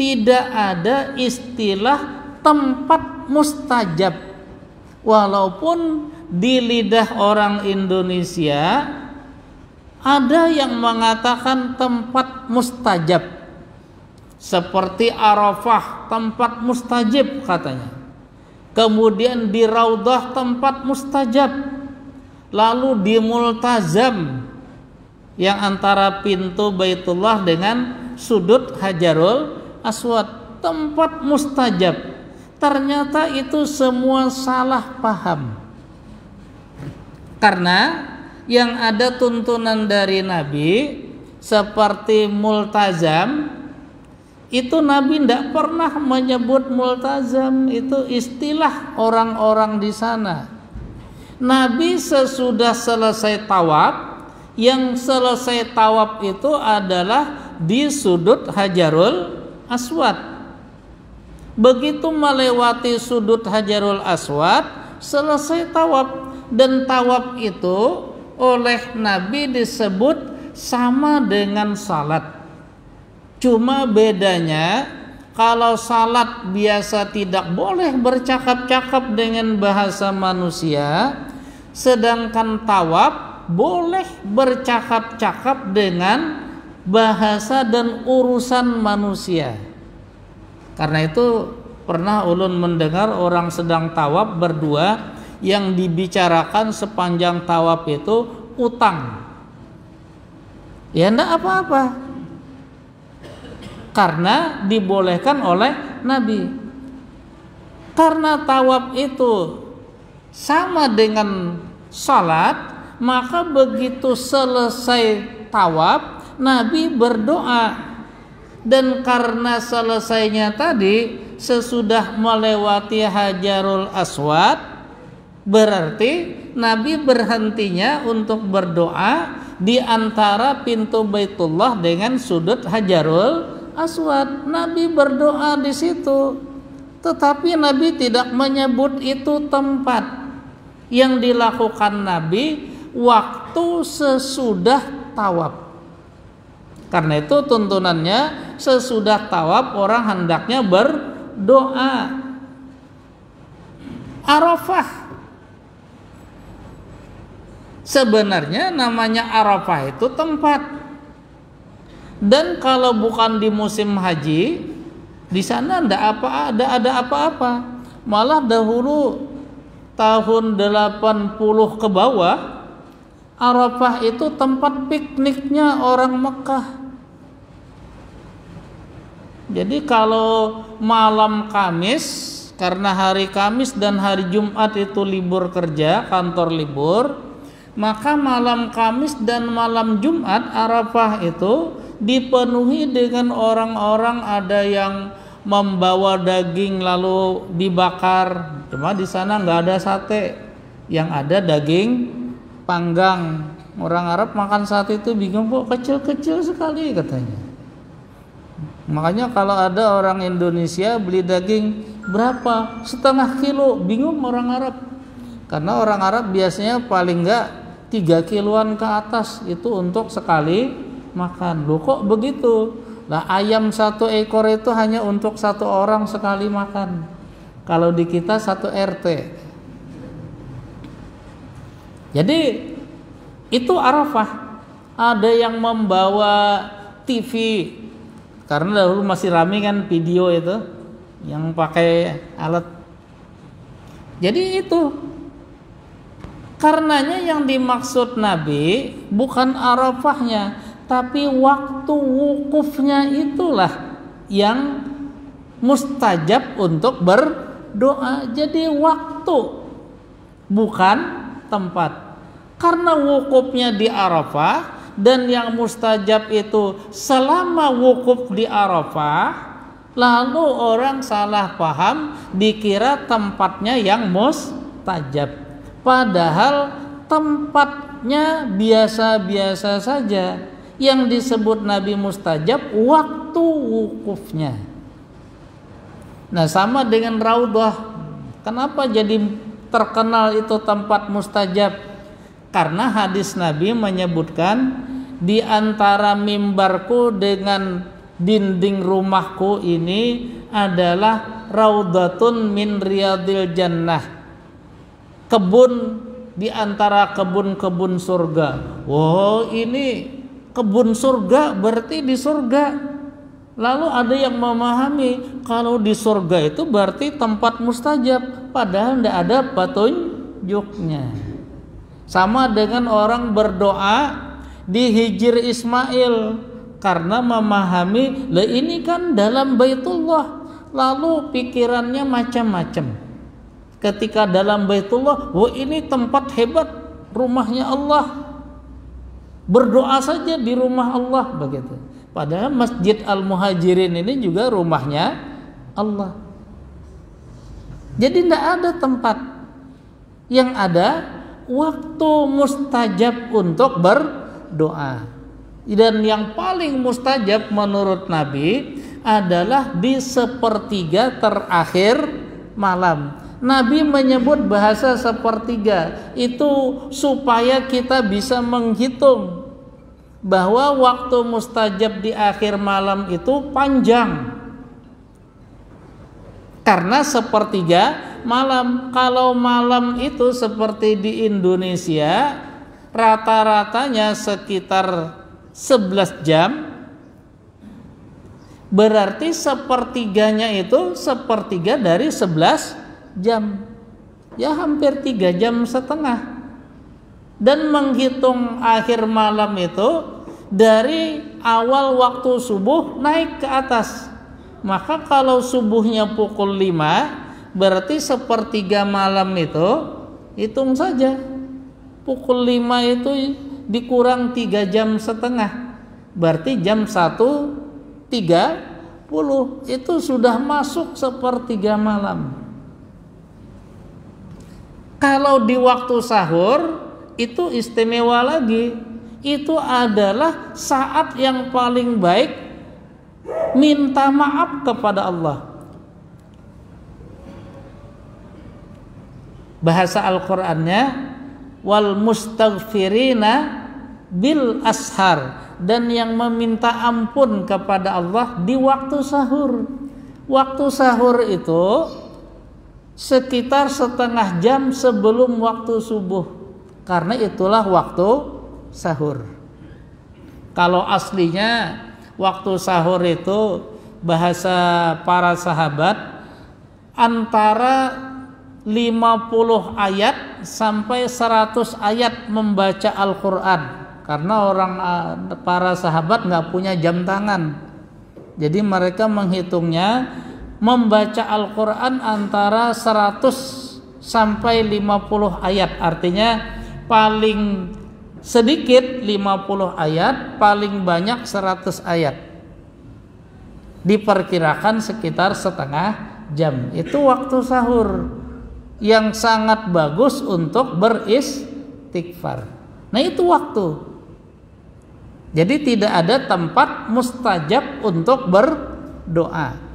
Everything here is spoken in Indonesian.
tidak ada istilah tempat mustajab, walaupun di lidah orang Indonesia ada yang mengatakan tempat mustajab, seperti Arafah tempat mustajab katanya, kemudian di Raudhah tempat mustajab, lalu di Multazam yang antara pintu Baitullah dengan sudut Hajarul Aswad tempat mustajab. Ternyata itu semua salah paham, karena yang ada tuntunan dari Nabi seperti Multazam itu, Nabi tidak pernah menyebut Multazam, itu istilah orang-orang di sana. Nabi sesudah selesai tawaf, yang selesai tawaf itu adalah di sudut Hajarul Aswad. Begitu melewati sudut Hajarul Aswad, selesai tawaf. Dan tawaf itu oleh Nabi disebut sama dengan salat. Cuma bedanya, kalau salat biasa tidak boleh bercakap-cakap dengan bahasa manusia, sedangkan tawaf boleh bercakap-cakap dengan bahasa dan urusan manusia. Karena itu pernah ulun mendengar orang sedang tawaf berdua, yang dibicarakan sepanjang tawaf itu utang. Ya enggak apa-apa, karena dibolehkan oleh Nabi. Karena tawaf itu sama dengan salat, maka begitu selesai tawaf Nabi berdoa. Dan karena selesainya tadi sesudah melewati Hajarul Aswad, berarti Nabi berhentinya untuk berdoa di antara pintu Baitullah dengan sudut Hajarul Aswad. Nabi berdoa di situ, tetapi Nabi tidak menyebut itu tempat. Yang dilakukan Nabi waktu sesudah tawaf. Karena itu tuntunannya sesudah tawaf orang hendaknya berdoa. Arafah, sebenarnya namanya Arafah itu tempat. Dan kalau bukan di musim haji, di sana ada apa-apa. Malah dahulu tahun 80 ke bawah, Arafah itu tempat pikniknya orang Mekah. Jadi kalau malam Kamis, karena hari Kamis dan hari Jumat itu libur kerja, kantor libur, maka malam Kamis dan malam Jumat Arafah itu dipenuhi dengan orang-orang, ada yang membawa daging lalu dibakar. Cuma di sana nggak ada sate, yang ada daging panggang. Orang Arab makan sate itu bingung, kok kecil-kecil sekali katanya. Makanya kalau ada orang Indonesia beli daging berapa, setengah kilo, bingung orang Arab. Karena orang Arab biasanya paling enggak 3 kiloan ke atas itu untuk sekali makan. Loh kok begitu? Nah, ayam 1 ekor itu hanya untuk 1 orang sekali makan. Kalau di kita 1 RT. Jadi itu Arafah. Ada yang membawa TV, karena dahulu masih rame kan video itu yang pakai alat. Jadi itu karenanya yang dimaksud Nabi bukan Arafahnya, tapi waktu wukufnya itulah yang mustajab untuk berdoa. Jadi waktu, bukan tempat. Karena wukufnya di Arafah, dan yang mustajab itu selama wukuf di Arafah, lalu orang salah paham dikira tempatnya yang mustajab, padahal tempatnya biasa-biasa saja. Yang disebut Nabi mustajab waktu wukufnya. Nah, sama dengan Raudhah. Kenapa jadi terkenal itu tempat mustajab? Karena hadis Nabi menyebutkan di antara mimbarku dengan dinding rumahku ini adalah raudhatun min riyadil jannah, kebun di antara kebun-kebun surga. Wow, ini kebun surga berarti di surga. Lalu ada yang memahami kalau di surga itu berarti tempat mustajab, padahal tidak ada petunjuknya. Sama dengan orang berdoa di Hijr Ismail, karena memahami lah ini kan dalam Baitullah, lalu pikirannya macam-macam. Ketika dalam Baitullah, wah ini tempat hebat, rumahnya Allah, berdoa saja di rumah Allah begitu. Padahal Masjid Al-Muhajirin ini juga rumahnya Allah. Jadi tidak ada tempat, yang ada waktu mustajab untuk berdoa. Dan yang paling mustajab menurut Nabi adalah di sepertiga terakhir malam. Nabi menyebut bahasa sepertiga itu supaya kita bisa menghitung bahwa waktu mustajab di akhir malam itu panjang. Karena sepertiga malam. Kalau malam itu seperti di Indonesia rata-ratanya sekitar 11 jam, berarti sepertiganya itu sepertiga dari 11 jam, ya hampir 3 jam setengah. Dan menghitung akhir malam itu dari awal waktu subuh naik ke atas. Maka kalau subuhnya pukul 5, berarti sepertiga malam itu hitung saja, pukul 5 itu dikurang 3 jam setengah, berarti jam 1.30 itu sudah masuk sepertiga malam. Kalau di waktu sahur itu istimewa lagi, itu adalah saat yang paling baik minta maaf kepada Allah. Bahasa Al-Qur'annya wal mustaghfirina bil ashar, dan yang meminta ampun kepada Allah di waktu sahur. Waktu sahur itu sekitar setengah jam sebelum waktu subuh, karena itulah waktu sahur. Kalau aslinya waktu sahur itu bahasa para sahabat antara 50 ayat sampai 100 ayat membaca Al-Quran, karena para sahabat nggak punya jam tangan, jadi mereka menghitungnya membaca Al-Quran antara 100 sampai 50 ayat, artinya paling sedikit 50 ayat, paling banyak 100 ayat, diperkirakan sekitar setengah jam. Itu waktu sahur yang sangat bagus untuk beristighfar. Nah itu waktu. Jadi tidak ada tempat mustajab untuk berdoa.